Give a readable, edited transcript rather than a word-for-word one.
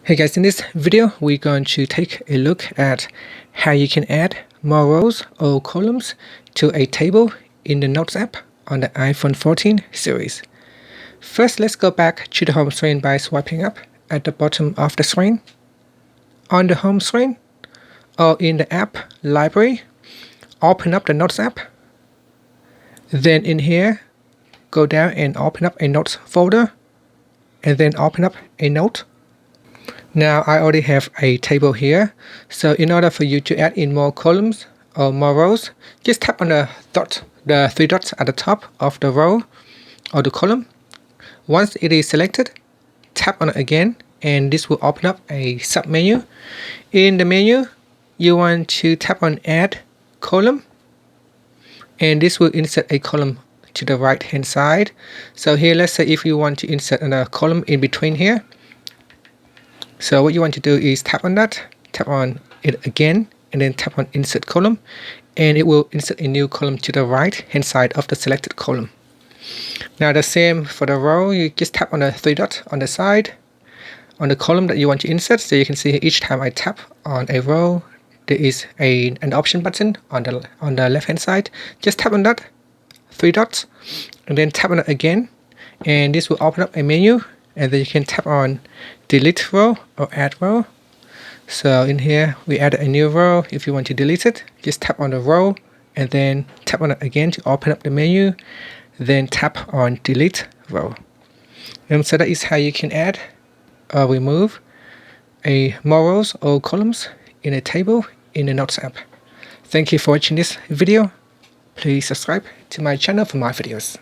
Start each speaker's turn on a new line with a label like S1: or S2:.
S1: Hey guys, in this video we're going to take a look at how you can add more rows or columns to a table in the Notes app on the iPhone 14 series. First, let's go back to the home screen by swiping up at the bottom of the screen. On the home screen or in the app library, open up the Notes app. Then in here, go down and open up a Notes folder and then open up a note. Now I already have a table here, so in order for you to add in more columns or more rows, just tap on the three dots at the top of the row or the column. Once it is selected, tap on it again and this will open up a sub-menu. In the menu, you want to tap on Add Column and this will insert a column to the right hand side. So here, let's say if you want to insert a column in between here. So what you want to do is tap on that, tap on it again, and then tap on Insert Column, and it will insert a new column to the right hand side of the selected column. Now the same for the row, you just tap on the three dots on the side, on the column that you want to insert. So you can see each time I tap on a row, there is an option button on the left hand side. Just tap on that, three dots, and then tap on it again, and this will open up a menu. And then you can tap on delete row or add row. So in here we add a new row. If you want to delete it, just tap on the row and then tap on it again to open up the menu, then tap on delete row. And so that is how you can add or remove more rows or columns in a table in the Notes app. Thank you for watching this video. Please subscribe to my channel for more videos.